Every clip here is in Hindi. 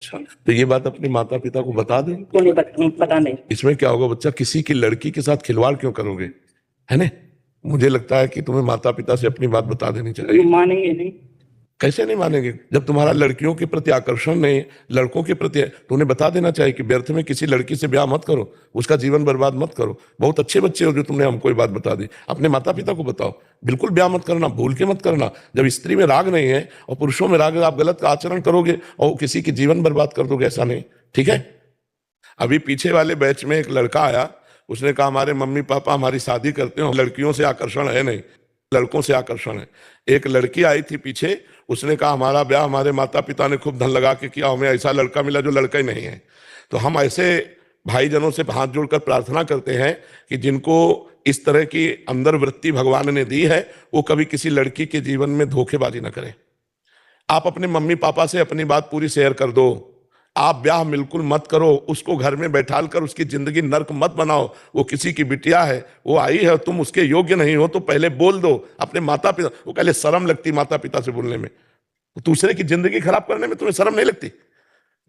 अच्छा, तो ये बात अपने माता पिता को बता दें। को नहीं पता नहीं। इसमें क्या होगा, बच्चा किसी की लड़की के साथ खिलवाड़ क्यों करोगे, है ना। मुझे लगता है कि तुम्हें माता पिता से अपनी बात बता देनी चाहिए। मानेंगे नहीं। कैसे नहीं मानेंगे, जब तुम्हारा लड़कियों के प्रति आकर्षण नहीं, लड़कों के प्रति, तो उन्हें बता देना चाहिए कि व्यर्थ में किसी लड़की से ब्याह मत करो, उसका जीवन बर्बाद मत करो। बहुत अच्छे बच्चे हो जो तुमने हमको ये बात बता दी, अपने माता पिता को बताओ। बिल्कुल ब्याह मत करना, भूल के मत करना। जब स्त्री में राग नहीं है और पुरुषों में राग है, आप गलत आचरण करोगे और किसी की जीवन बर्बाद कर दोगे, ऐसा नहीं, ठीक है। अभी पीछे वाले बैच में एक लड़का आया, उसने कहा हमारे मम्मी पापा हमारी शादी करते हो, लड़कियों से आकर्षण है नहीं, लड़कों से आकर्षण है। एक लड़की आई थी पीछे, उसने कहा हमारा ब्याह हमारे माता पिता ने खूब धन लगा के किया, हमें ऐसा लड़का मिला जो लड़का ही नहीं है। तो हम ऐसे भाईजनों से हाथ जोड़कर प्रार्थना करते हैं कि जिनको इस तरह की अंदर वृत्ति भगवान ने दी है, वो कभी किसी लड़की के जीवन में धोखेबाजी न करें। आप अपने मम्मी पापा से अपनी बात पूरी शेयर कर दो। आप ब्याह बिल्कुल मत करो, उसको घर में बैठाल कर उसकी जिंदगी नर्क मत बनाओ। वो किसी की बिटिया है, वो आई है, तुम उसके योग्य नहीं हो तो पहले बोल दो अपने माता पिता। वो पहले शर्म लगती माता पिता से बोलने में, दूसरे की जिंदगी खराब करने में तुम्हें शर्म नहीं लगती।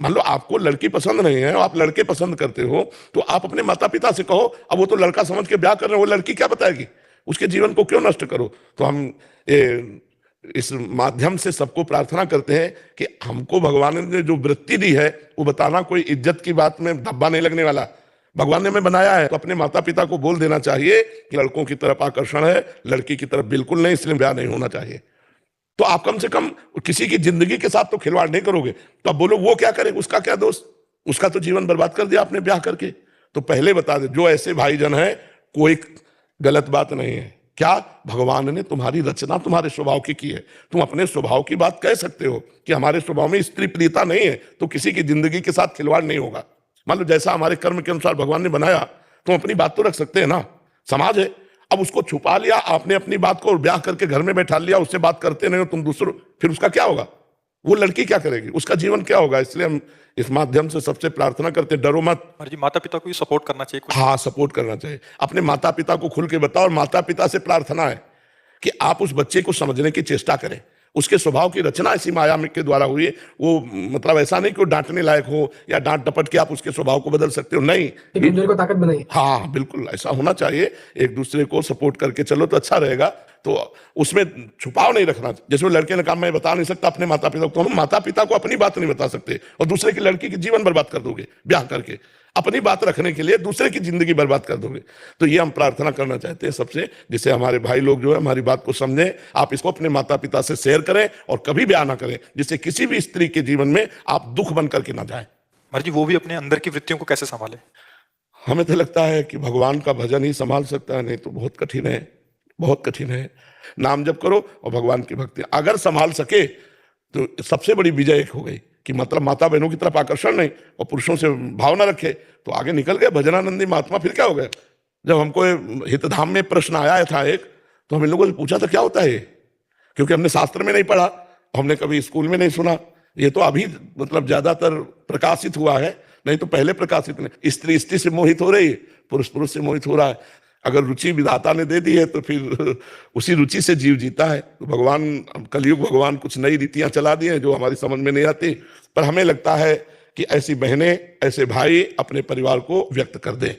मान लो आपको लड़की पसंद नहीं है, आप लड़के पसंद करते हो, तो आप अपने माता पिता से कहो। अब वो तो लड़का समझ के ब्याह कर रहे हो, वो लड़की क्या बताएगी, उसके जीवन को क्यों नष्ट करो। तो हम इस माध्यम से सबको प्रार्थना करते हैं कि हमको भगवान ने जो वृत्ति दी है वो बताना कोई इज्जत की बात में धब्बा नहीं लगने वाला। भगवान ने हमें बनाया है तो अपने माता पिता को बोल देना चाहिए कि लड़कों की तरफ आकर्षण है, लड़की की तरफ बिल्कुल नहीं, इसलिए ब्याह नहीं होना चाहिए। तो आप कम से कम किसी की जिंदगी के साथ तो खिलवाड़ नहीं करोगे। तो आप बोलो वो क्या करे, उसका क्या दोष, उसका तो जीवन बर्बाद कर दिया आपने ब्याह करके। तो पहले बता दे, जो ऐसे भाईजन है कोई गलत बात नहीं है। क्या भगवान ने तुम्हारी रचना तुम्हारे स्वभाव की है, तुम अपने स्वभाव की बात कह सकते हो कि हमारे स्वभाव में स्त्री प्रियता नहीं है, तो किसी की जिंदगी के साथ खिलवाड़ नहीं होगा। मान लो जैसा हमारे कर्म के अनुसार भगवान ने बनाया, तुम अपनी बात तो रख सकते हैं ना। समाज है, अब उसको छुपा लिया आपने अपनी बात को और ब्याह करके घर में बैठा लिया, उससे बात करते नहीं हो तुम दूसरों, फिर उसका क्या होगा, वो लड़की क्या करेगी, उसका जीवन क्या होगा। इसलिए हम इस माध्यम से सबसे प्रार्थना करते, डरो मत। जी, माता पिता को भी सपोर्ट करना चाहिए कुछ। हाँ, सपोर्ट करना चाहिए, अपने माता पिता को खुल के बताओ। और माता पिता से प्रार्थना है कि आप उस बच्चे को समझने की चेष्टा करें। उसके स्वभाव की रचना ऐसी माया के द्वारा हुई है, वो मतलब ऐसा नहीं कि वो डांटने लायक हो या डांट डपट के आप उसके स्वभाव को बदल सकते हो, नहीं, कमजोरी को ताकत बनाइए। हाँ बिल्कुल ऐसा होना चाहिए। एक दूसरे को सपोर्ट करके चलो तो अच्छा रहेगा। तो उसमें छुपाव नहीं रखना। जैसे लड़के ने कहा मैं बता नहीं सकता अपने माता पिता को, हम माता पिता को अपनी बात नहीं बता सकते और दूसरे की लड़की की जीवन बर्बाद कर दोगे ब्याह करके, अपनी बात रखने के लिए दूसरे की जिंदगी बर्बाद कर दोगे। तो ये हम प्रार्थना करना चाहते हैं सबसे, जिससे हमारे भाई लोग जो है हमारी बात को समझें। आप इसको अपने माता पिता से शेयर करें और कभी ब्याह ना करें, जिससे किसी भी स्त्री के जीवन में आप दुख बन करके ना जाए। जी, वो भी अपने अंदर की वृत्तियों को कैसे संभाले? हमें तो लगता है कि भगवान का भजन ही संभाल सकता है, नहीं तो बहुत कठिन है, बहुत कठिन है। नाम जप करो और भगवान की भक्ति, अगर संभाल सके तो सबसे बड़ी विजय एक हो गई कि मतलब माता बहनों की तरफ आकर्षण नहीं और पुरुषों से भाव न रखे, तो आगे निकल गए भजनानंदी महात्मा। फिर क्या हो गया, जब हमको हितधाम में प्रश्न आया था एक, तो हम इन लोगों से पूछा था क्या होता है, क्योंकि हमने शास्त्र में नहीं पढ़ा, हमने कभी स्कूल में नहीं सुना। ये तो अभी मतलब ज्यादातर प्रकाशित हुआ है, नहीं तो पहले प्रकाशित नहीं। स्त्री स्त्री से मोहित हो रही है, पुरुष पुरुष से मोहित हो रहा है। अगर रुचि विधाता ने दे दी है तो फिर उसी रुचि से जीव जीता है। तो भगवान, कलयुग भगवान कुछ नई रीतियां चला दी हैं जो हमारी समझ में नहीं आती, पर हमें लगता है कि ऐसी बहनें ऐसे भाई अपने परिवार को व्यक्त कर दें।